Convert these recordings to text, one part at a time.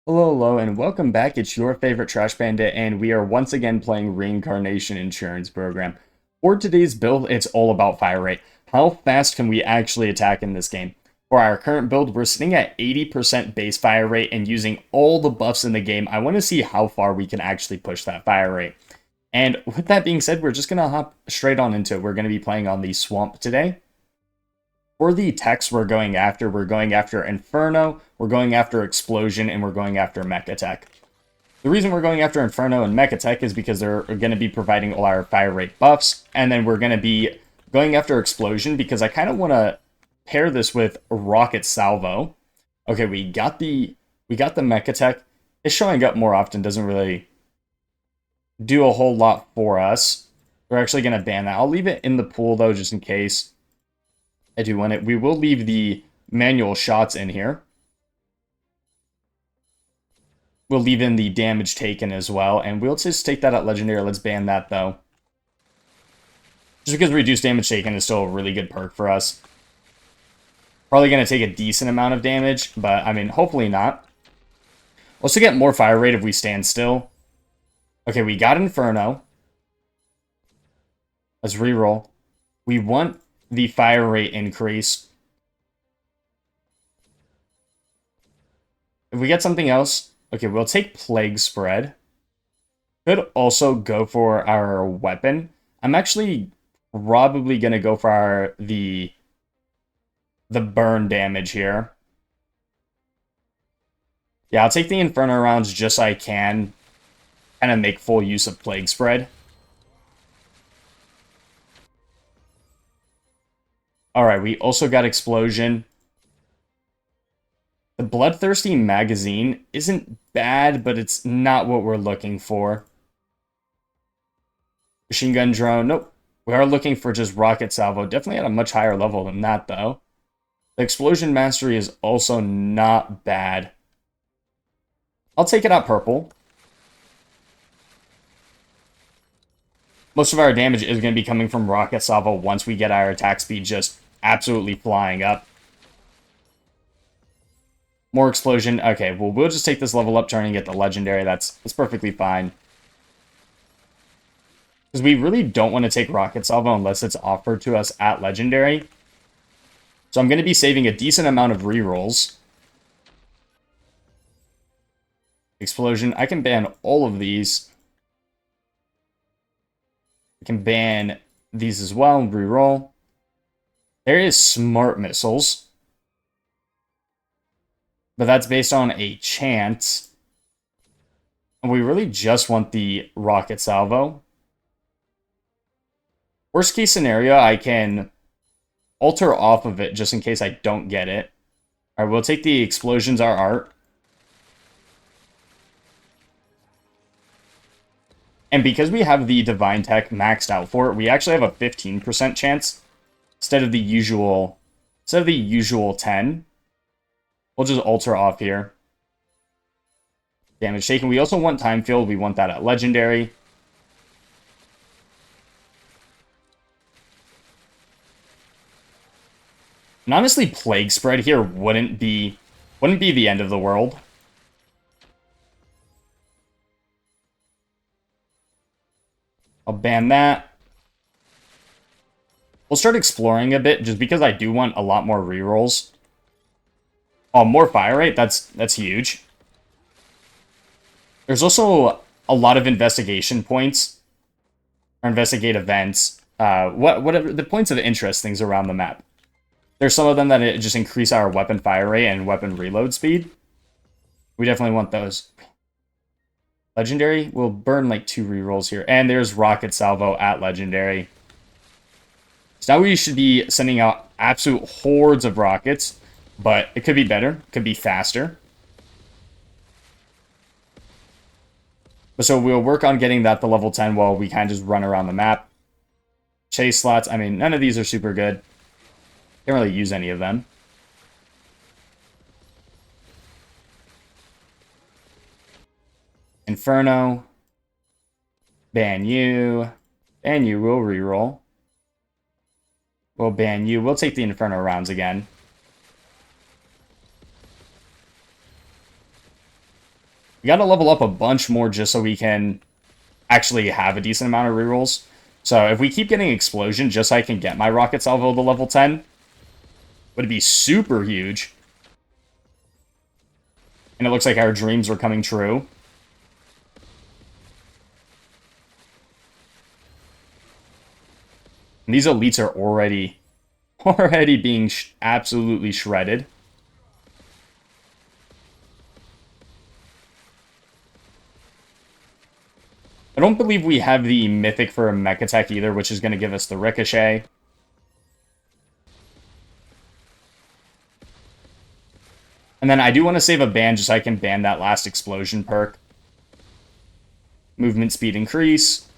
Hello, and welcome back. It's your favorite Trash Bandit, and we are once again playing Reincarnation Insurance Program. For today's build, it's all about fire rate. How fast can we actually attack in this game? For our current build, we're sitting at 80% base fire rate, and using all the buffs in the game, I want to see how far we can actually push that fire rate. And with that being said, we're just going to hop straight on into it. We're going to be playing on the Swamp today. For the techs we're going after Inferno, we're going after Explosion, and we're going after Mech Attack. The reason we're going after Inferno and Mech Attack is because they're going to be providing all our fire rate buffs, and then we're going to be going after Explosion because I kind of want to pair this with Rocket Salvo. Okay, we got the Mech Attack. It's showing up more often, doesn't really do a whole lot for us. We're actually going to ban that. I'll leave it in the pool, though, just in case I do want it. We will leave the manual shots in here. We'll leave in the damage taken as well, and we'll just take that at Legendary. Let's ban that, though. Just because reduced damage taken is still a really good perk for us. Probably going to take a decent amount of damage, but, I mean, hopefully not. We'll also get more fire rate if we stand still. Okay, we got Inferno. Let's reroll. We want the fire rate increase. If we get something else, okay, we'll take Plague Spread. Could also go for our weapon. I'm actually probably going to go for the burn damage here. Yeah, I'll take the Inferno rounds just so I can kind of make full use of Plague Spread. Alright, we also got Explosion. The Bloodthirsty Magazine isn't bad, but it's not what we're looking for. Machine Gun Drone, nope. We are looking for just Rocket Salvo. Definitely at a much higher level than that, though. The Explosion Mastery is also not bad. I'll take it out purple. Most of our damage is going to be coming from Rocket Salvo once we get our attack speed just absolutely flying up. More Explosion. Okay, well, we'll just take this level up, turning it to Legendary. That's perfectly fine. Because we really don't want to take Rocket Salvo unless it's offered to us at Legendary. So I'm going to be saving a decent amount of rerolls. Explosion. I can ban all of these. I can ban these as well and reroll. There is Smart Missiles. But that's based on a chance. And we really just want the Rocket Salvo. Worst case scenario, I can alter off of it just in case I don't get it. Alright, we'll take the Explosions, our art. And because we have the Divine Tech maxed out for it, we actually have a 15% chance instead of the usual 10. We'll just alter off here. Damage taken. We also want Time Field. We want that at Legendary. And honestly, Plague Spread here wouldn't be the end of the world. I'll ban that. We'll start exploring a bit, just because I do want a lot more rerolls. Oh, more fire rate? That's huge. There's also a lot of investigation points. Or investigate events. Whatever the points of interest things around the map. There's some of them that just increase our weapon fire rate and weapon reload speed. We definitely want those. Legendary, we'll burn like 2 rerolls here. And there's Rocket Salvo at Legendary. So now we should be sending out absolute hordes of rockets. But it could be better. Could be faster. So we'll work on getting that to level 10 while we kind of just run around the map. Chase slots, I mean, none of these are super good. Can't really use any of them. Inferno. Ban you. Ban you, we'll reroll. We'll ban you. We'll take the Inferno rounds again. We gotta level up a bunch more just so we can actually have a decent amount of rerolls. So if we keep getting Explosion just so I can get my Rocket Salvo to level 10, would be super huge. And it looks like our dreams are coming true. And these elites are already being absolutely shredded. I don't believe we have the Mythic for a Mech Attack either, which is going to give us the Ricochet. And then I do want to save a ban just so I can ban that last Explosion perk. Movement speed increase.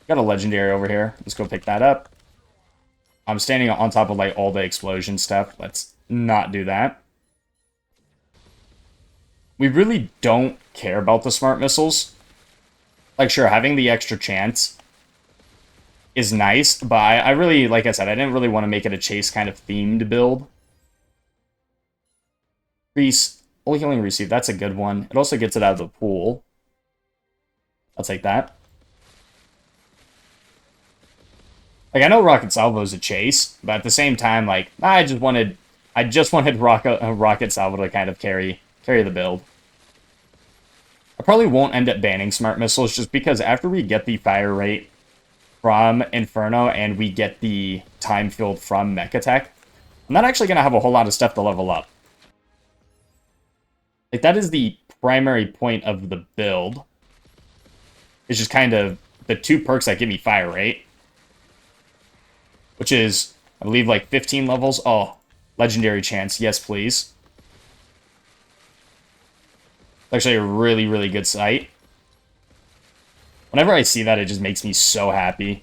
Got a Legendary over here. Let's go pick that up. I'm standing on top of like all the explosion stuff. Let's not do that. We really don't care about the smart missiles. Like, sure, having the extra chance is nice, but I really, like I said, I didn't really want to make it a chase kind of themed build. Increase, only healing received, that's a good one. It also gets it out of the pool. I'll take that. Like, I know Rocket Salvo is a chase, but at the same time, like, I just wanted Rocket Salvo to kind of carry the build. I probably won't end up banning Smart Missiles just because after we get the fire rate from Inferno and we get the time field from Mech Attack, I'm not actually going to have a whole lot of stuff to level up. Like, that is the primary point of the build. It's just kind of the two perks that give me fire rate. Which is, I believe, like 15 levels. Oh, Legendary Chance. Yes, please. It's actually a really, really good sight. Whenever I see that, it just makes me so happy.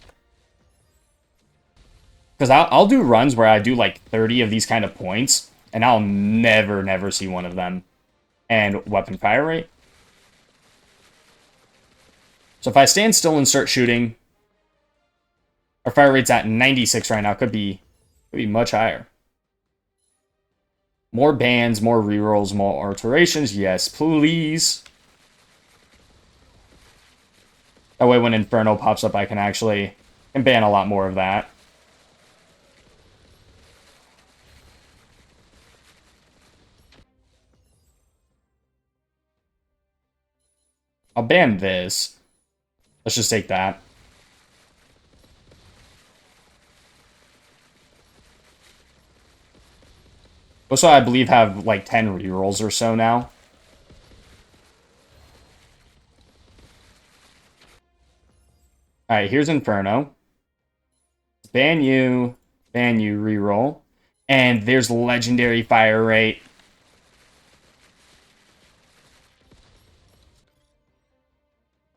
Because I'll do runs where I do like 30 of these kind of points, and I'll never see one of them. And weapon fire rate. So if I stand still and start shooting, our fire rate's at 96 right now. Could be much higher. More bans, more rerolls, more alterations. Yes, please. That way when Inferno pops up, I can actually ban a lot more of that. I'll ban this. Let's just take that. Also, I believe have like 10 rerolls or so now. Alright, here's Inferno. Ban you, reroll. And there's Legendary Fire Rate.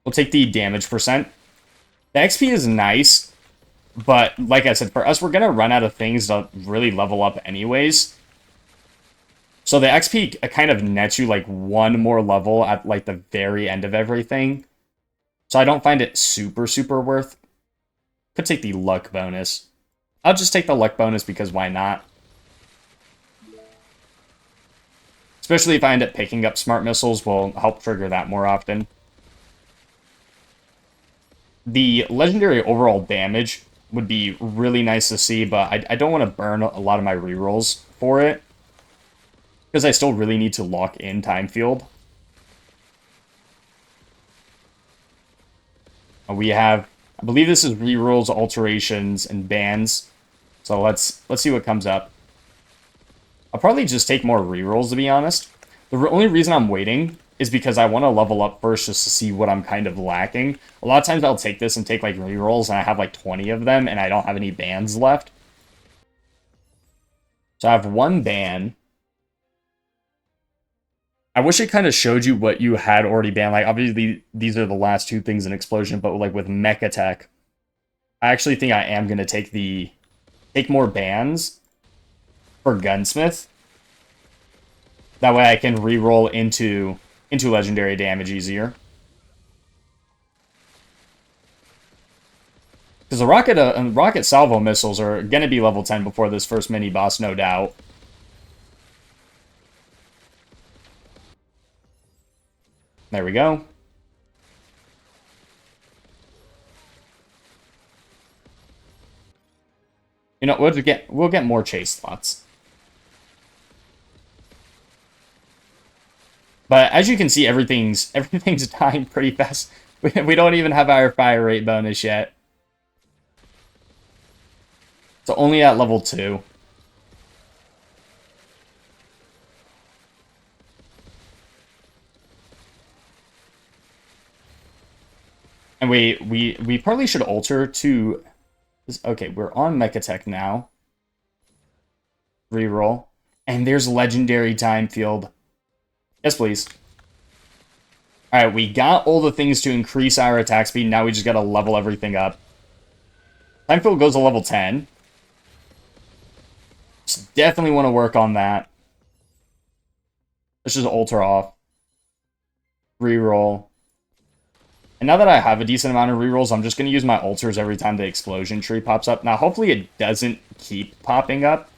We'll take the damage percent. The XP is nice, but like I said, for us, we're going to run out of things to really level up anyways. So the XP kind of nets you like one more level at like the very end of everything. So I don't find it super worth. Could take the luck bonus. I'll just take the luck bonus because why not? Especially if I end up picking up smart missiles, will help trigger that more often. The legendary overall damage would be really nice to see, but I don't want to burn a lot of my rerolls for it. Because I still really need to lock in time field. We have, I believe this is rerolls, alterations, and bans. So let's see what comes up. I'll probably just take more rerolls, to be honest. The only reason I'm waiting is because I want to level up first just to see what I'm kind of lacking. A lot of times I'll take this and take like rerolls and I have like 20 of them and I don't have any bans left. So I have one ban. I wish it kind of showed you what you had already banned. Like, obviously, these are the last two things in Explosion, but like with Mech Attack, I actually think I am going to take more bans for Gunsmith. That way I can reroll into legendary damage easier. Because the rocket salvo missiles are going to be level 10 before this first mini boss, no doubt. There we go. You know, we'll get more chase slots. But as you can see, everything's dying pretty fast. We don't even have our fire rate bonus yet. So only at level 2. And we probably should alter to... Okay, we're on Mechatech now. Reroll. And there's Legendary Time Field. Yes, please. Alright, we got all the things to increase our attack speed. Now we just gotta level everything up. Time Field goes to level 10. Just definitely want to work on that. Let's just alter off. Reroll. And now that I have a decent amount of rerolls, I'm just going to use my alters every time the explosion tree pops up. Now, hopefully it doesn't keep popping up.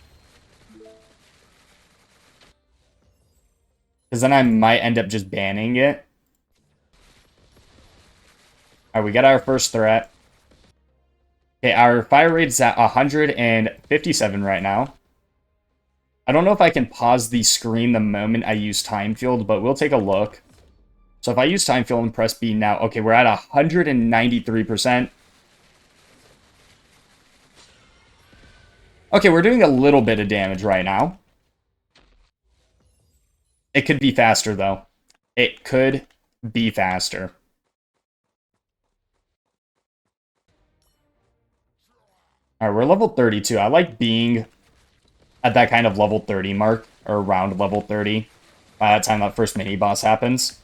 Because then I might end up just banning it. Alright, we got our first threat. Okay, our fire rate is at 157 right now. I don't know if I can pause the screen the moment I use Time Field, but we'll take a look. So if I use Time Field and press B now, okay, we're at 193%. Okay, we're doing a little bit of damage right now. It could be faster, though. It could be faster. Alright, we're level 32. I like being at that kind of level 30 mark, or around level 30, by that time that first mini-boss happens.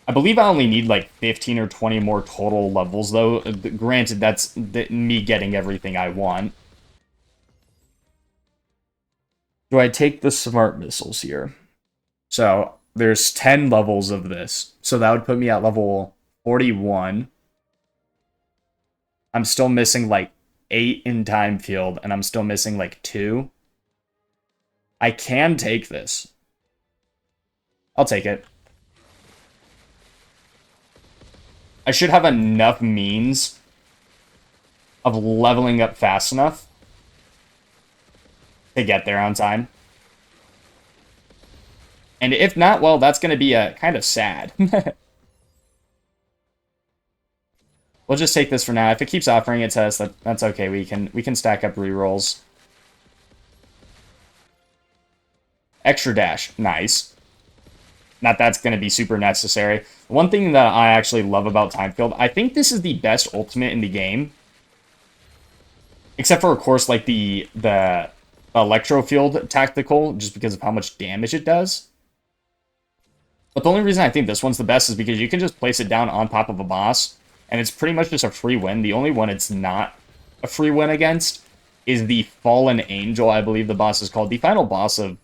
I believe I only need like 15 or 20 more total levels, though. Granted, that's me getting everything I want. Do I take the smart missiles here? So, there's 10 levels of this. So that would put me at level 41. I'm still missing like 8 in Time Field, and I'm still missing like 2. I can take this. I'll take it. I should have enough means of leveling up fast enough to get there on time. And if not, well, that's going to be kind of sad. We'll just take this for now. If it keeps offering it to us, that's okay. We can stack up rerolls. Extra dash. Nice. Not that's going to be super necessary. One thing that I actually love about Time Field, I think this is the best ultimate in the game. Except for, of course, like the Electro Field Tactical, just because of how much damage it does. But the only reason I think this one's the best is because you can just place it down on top of a boss, and it's pretty much just a free win. The only one it's not a free win against is the Fallen Angel, I believe the boss is called. The final boss of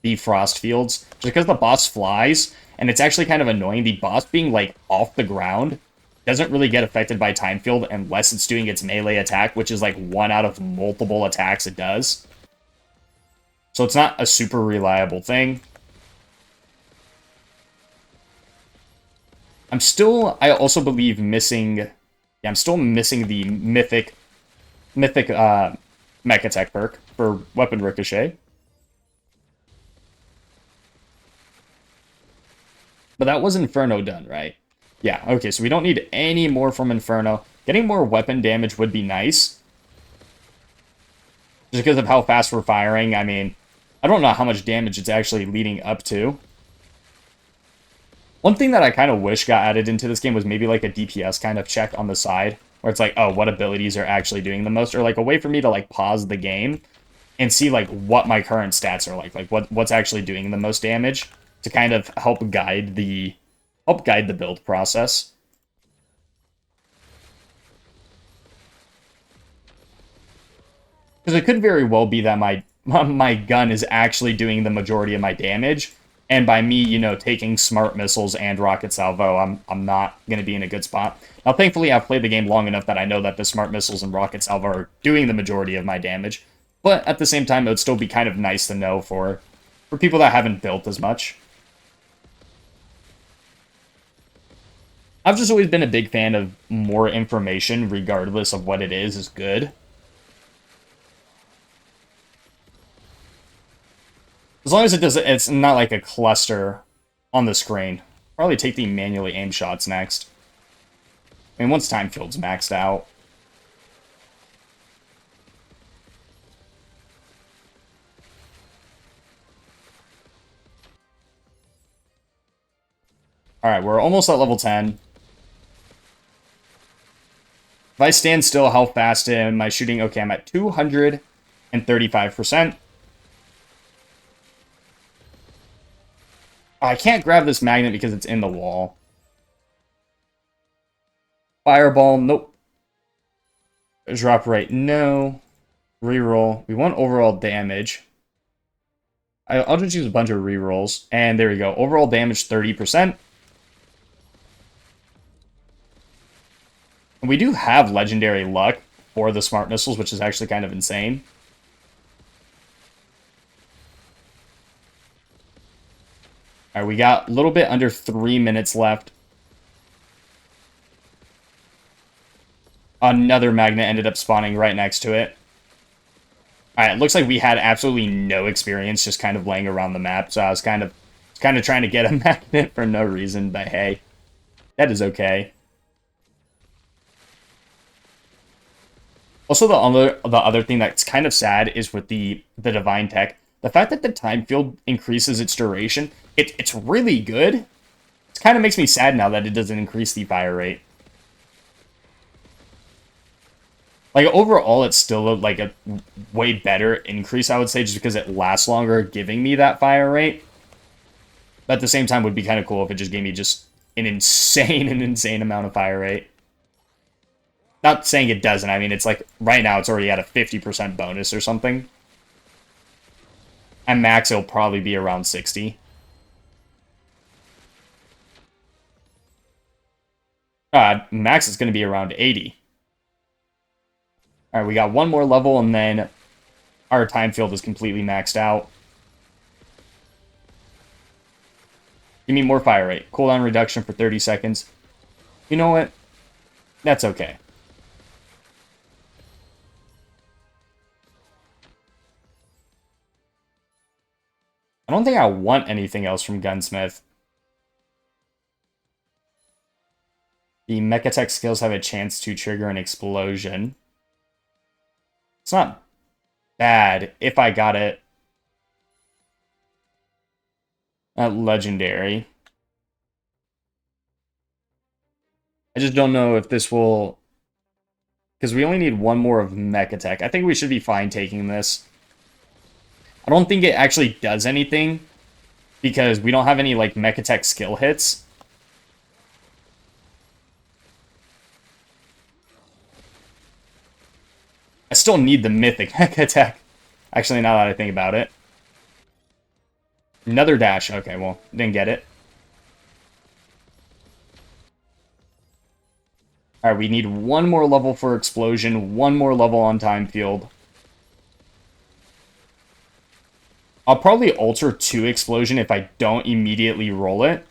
the Frost Fields, just because the boss flies, and it's actually kind of annoying. The boss being, like, off the ground doesn't really get affected by Time Field unless it's doing its melee attack, which is, like, one out of multiple attacks it does. So it's not a super reliable thing. I also believe missing... Yeah, I'm still missing the mythic Mechatech perk for Weapon Ricochet. But that was Inferno done, right? Yeah, okay, so we don't need any more from Inferno. Getting more weapon damage would be nice. Just because of how fast we're firing. I mean, I don't know how much damage it's actually leading up to. One thing that I kind of wish got added into this game was maybe like a DPS kind of check on the side. Where it's like, oh, what abilities are actually doing the most? Or like a way for me to like pause the game and see like what my current stats are like what's actually doing the most damage. To kind of help guide the build process. Because it could very well be that my gun is actually doing the majority of my damage, and by me, you know, taking smart missiles and rocket salvo, I'm not going to be in a good spot. Now, thankfully, I've played the game long enough that I know that the smart missiles and rocket salvo are doing the majority of my damage, but at the same time, it would still be kind of nice to know for people that haven't built as much. I've just always been a big fan of more information, regardless of what it is good. As long as it doesn't, it's not like a cluster on the screen. Probably take the manually aimed shots next. I mean, once time field's maxed out. Alright, we're almost at level 10. If I stand still, how fast am I shooting? Okay, I'm at 235%. I can't grab this magnet because it's in the wall. Fireball, nope. Drop rate, no. Reroll. We want overall damage. I'll just use a bunch of rerolls. And there we go. Overall damage, 30%. And we do have legendary luck for the smart missiles, which is actually kind of insane. Alright, we got a little bit under 3 minutes left. Another magnet ended up spawning right next to it. Alright, it looks like we had absolutely no experience just kind of laying around the map, so I was kind of trying to get a magnet for no reason, but hey, that is okay. Also, the other thing that's kind of sad is with the Divine Tech. The fact that the time field increases its duration, it's really good. It kind of makes me sad now that it doesn't increase the fire rate. Like, overall, it's still like a way better increase, I would say, just because it lasts longer, giving me that fire rate. But at the same time, it would be kind of cool if it just gave me just an insane amount of fire rate. Not saying it doesn't. I mean, it's like, right now, it's already at a 50% bonus or something. At max, it'll probably be around 60. Max is going to be around 80. Alright, we got one more level, and then our time field is completely maxed out. Give me more fire rate. Cooldown reduction for 30 seconds. You know what? That's okay. I don't think I want anything else from Gunsmith. The Mechatech skills have a chance to trigger an explosion. It's not bad if I got it at Legendary. I just don't know if this will... Because we only need one more of Mechatech. I think we should be fine taking this. I don't think it actually does anything, because we don't have any, like, Mechatech skill hits. I still need the Mythic Mechatech. Actually, now that I think about it. Another dash. Okay, well, didn't get it. Alright, we need one more level for Explosion, one more level on Time Field. I'll probably alter to Explosion if I don't immediately roll it.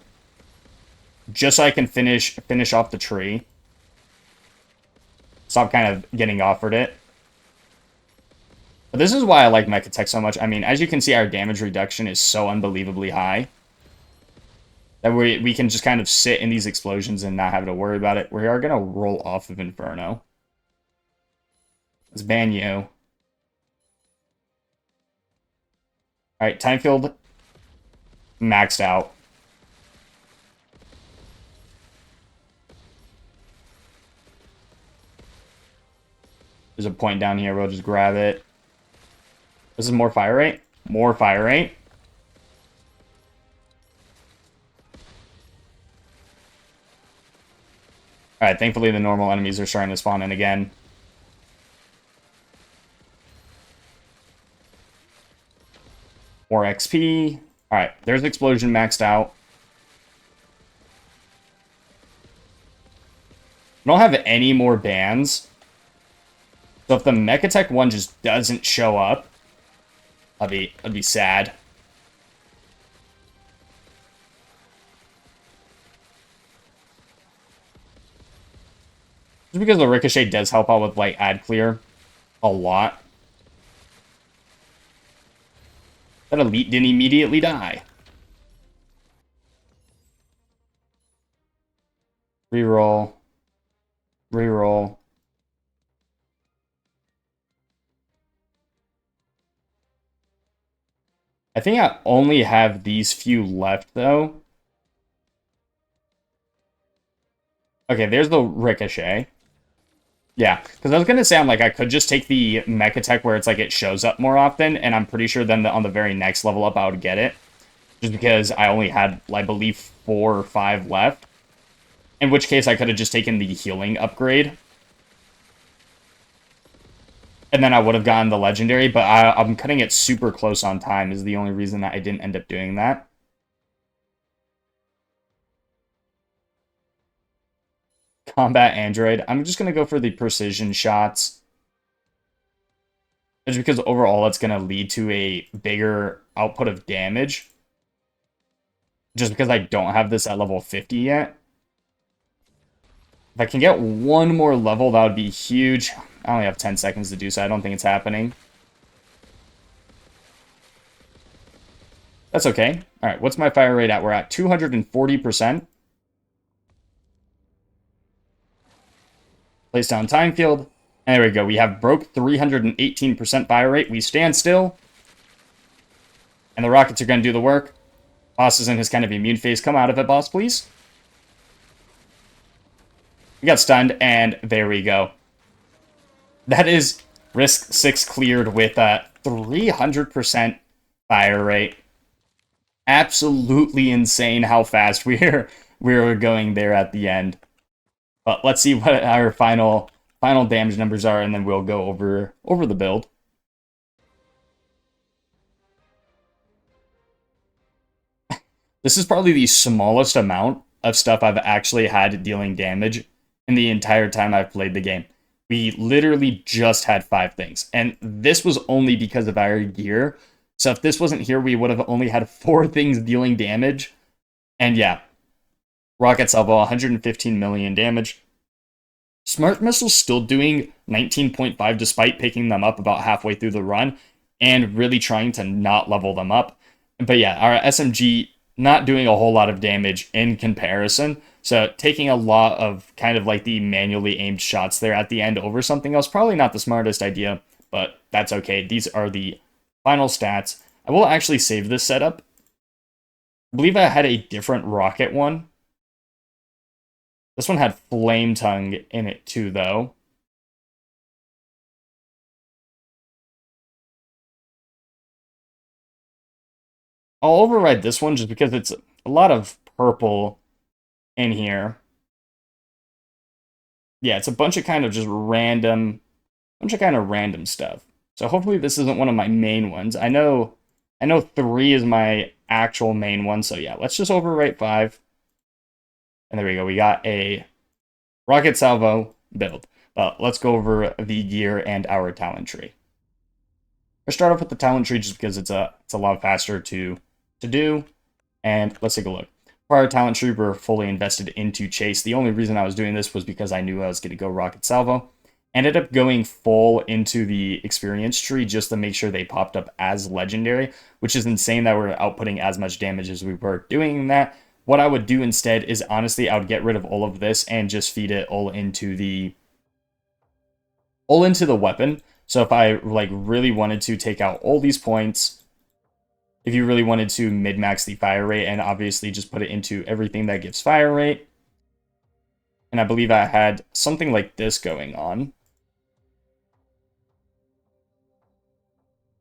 Just so I can finish off the tree. Stop kind of getting offered it. But this is why I like Mechatech so much. I mean, as you can see, our damage reduction is so unbelievably high that we can just kind of sit in these explosions and not have to worry about it. We are going to roll off of Inferno. Let's ban you. Alright, time field maxed out. There's a point down here. We'll just grab it. This is more fire rate. More fire rate. Alright, thankfully the normal enemies are starting to spawn in again. More XP. Alright, there's Explosion maxed out. I don't have any more bans. So if the Mechatech one just doesn't show up, I'd be sad. Just because the ricochet does help out with, like, ad clear a lot. That elite didn't immediately die. Reroll. Reroll. I think I only have these few left, though. Okay, there's the ricochet. Yeah, because I was going to say, I'm like, I could just take the mech attack where it's like it shows up more often, and I'm pretty sure then on the very next level up I would get it. Just because I only had, I believe, 4 or 5 left. In which case I could have just taken the healing upgrade. And then I would have gotten the legendary, but I'm cutting it super close on time is the only reason that I didn't end up doing that. Combat Android. I'm just going to go for the precision shots. Just because overall it's going to lead to a bigger output of damage. Just because I don't have this at level 50 yet. If I can get one more level, that would be huge. I only have 10 seconds to do so. I don't think it's happening. That's okay. All right, what's my fire rate at? We're at 240%. Place down time field. And there we go. We have broke 318% fire rate. We stand still. And the rockets are going to do the work. Boss is in his kind of immune phase. Come out of it, boss, please. We got stunned, and there we go. That is risk 6 cleared with a 300% fire rate. Absolutely insane how fast we're going there at the end. But let's see what our final damage numbers are, and then we'll go over the build. This is probably the smallest amount of stuff I've actually had dealing damage in the entire time I've played the game. We literally just had 5 things, and this was only because of our gear. So if this wasn't here, we would have only had 4 things dealing damage. And yeah, rocket salvo, 115 million damage. Smart missiles still doing 19.5 despite picking them up about halfway through the run and really trying to not level them up. But yeah, our SMG not doing a whole lot of damage in comparison. So taking a lot of kind of like the manually aimed shots there at the end over something else, probably not the smartest idea, but that's okay. These are the final stats. I will actually save this setup. I believe I had a different rocket one. This one had Flame Tongue in it too, though. I'll override this one just because it's a lot of purple in here. Yeah, it's a bunch of kind of just random stuff. So hopefully this isn't one of my main ones. I know 3 is my actual main one, so yeah, let's just overwrite 5. And there we go. We got a rocket salvo build. Let's go over the gear and our talent tree. Let's start off with the talent tree just because it's a lot faster to do. And let's take a look. For our talent tree, we're fully invested into Chase. The only reason I was doing this was because I knew I was going to go rocket salvo. Ended up going full into the experience tree just to make sure they popped up as legendary, which is insane that we're outputting as much damage as we were doing that. What I would do instead is, honestly, I would get rid of all of this and just feed it all into the weapon. So if I like really wanted to take out all these points, if you really wanted to min-max the fire rate and obviously just put it into everything that gives fire rate. And I believe I had something like this going on.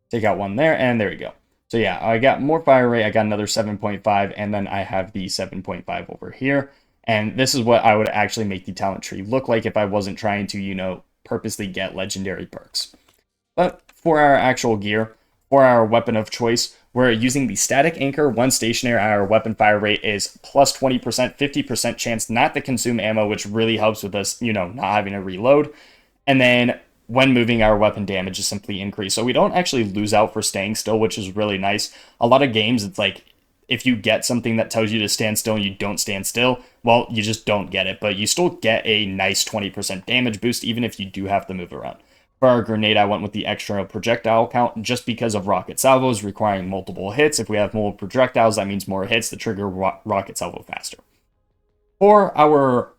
Take out one there, and there we go. So yeah, I got more fire rate, I got another 7.5, and then I have the 7.5 over here. And this is what I would actually make the talent tree look like if I wasn't trying to, you know, purposely get legendary perks. But for our actual gear, for our weapon of choice, we're using the static anchor, 1 stationary. Our weapon fire rate is plus 20%, 50% chance not to consume ammo, which really helps with us, you know, not having to reload. And then when moving, our weapon damage is simply increased. So we don't actually lose out for staying still, which is really nice. A lot of games, it's like if you get something that tells you to stand still and you don't stand still, well, you just don't get it. But you still get a nice 20% damage boost, even if you do have to move around. For our grenade, I went with the external projectile count just because of rocket salvos requiring multiple hits. If we have multiple projectiles, that means more hits to trigger rocket salvo faster. For our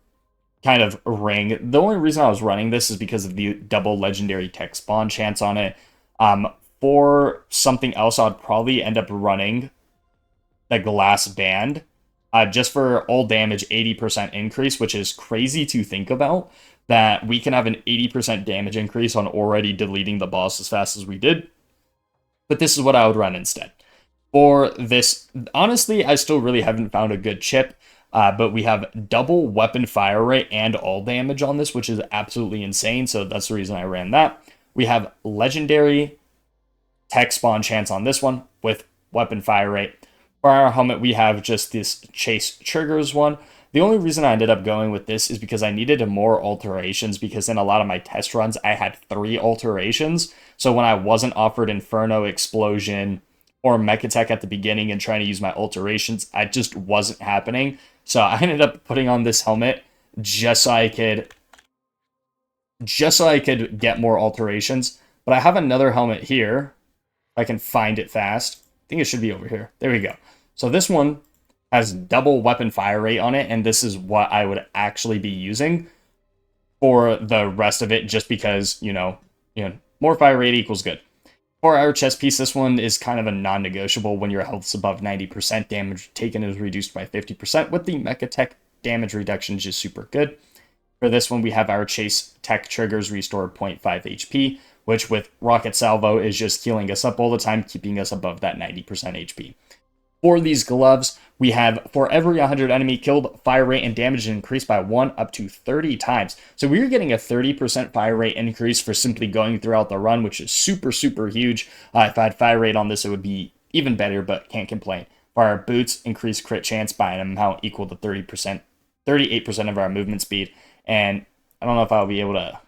kind of ring, the only reason I was running this is because of the double legendary tech spawn chance on it. For something else, I'd probably end up running the glass band just for all damage 80% increase, which is crazy to think about, that we can have an 80% damage increase on already deleting the boss as fast as we did. But this is what I would run instead. For this, honestly, I still really haven't found a good chip, but we have double weapon fire rate and all damage on this, which is absolutely insane, so that's the reason I ran that. We have legendary tech spawn chance on this one with weapon fire rate. For our helmet, we have just this chase triggers one. The only reason I ended up going with this is because I needed more alterations, because in a lot of my test runs, I had 3 alterations. So when I wasn't offered Inferno, Explosion, or Mechatech at the beginning and trying to use my alterations, I just wasn't happening. So I ended up putting on this helmet just so I could get more alterations. But I have another helmet here. If I can find it fast. I think it should be over here. There we go. So this one has double weapon fire rate on it, and this is what I would actually be using for the rest of it, just because, you know, more fire rate equals good. For our chest piece, this one is kind of a non-negotiable. When your health's above 90%, damage taken is reduced by 50%, with the Mechatech damage reduction just super good. For this one, we have our chase tech triggers restore 0.5 HP, which with rocket salvo is just healing us up all the time, keeping us above that 90% HP. For these gloves, we have for every 100 enemy killed, fire rate and damage increased by 1 up to 30 times. So we're getting a 30% fire rate increase for simply going throughout the run, which is super, super huge. If I had fire rate on this, it would be even better, but can't complain. For our boots, increase crit chance by an amount equal to 38% of our movement speed. And I don't know if I'll be able to...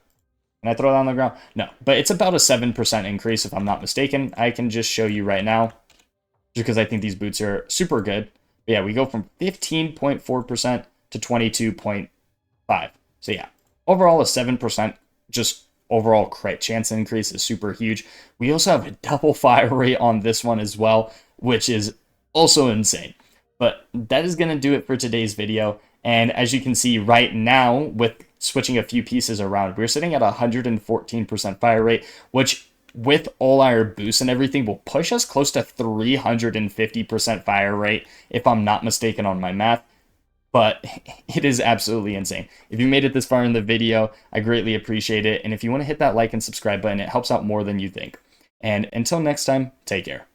Can I throw that on the ground? No, but it's about a 7% increase if I'm not mistaken. I can just show you right now, just because I think these boots are super good. But yeah, we go from 15.4% to 22.5%. So yeah, overall a 7% just overall crit chance increase is super huge. We also have a double fire rate on this one as well, which is also insane. But that is going to do it for today's video. And as you can see right now, with switching a few pieces around, we're sitting at 114% fire rate, which with all our boosts and everything will push us close to 350% fire rate, if I'm not mistaken on my math. But it is absolutely insane. If you made it this far in the video, I greatly appreciate it. And if you want to hit that like and subscribe button, it helps out more than you think. And until next time, take care.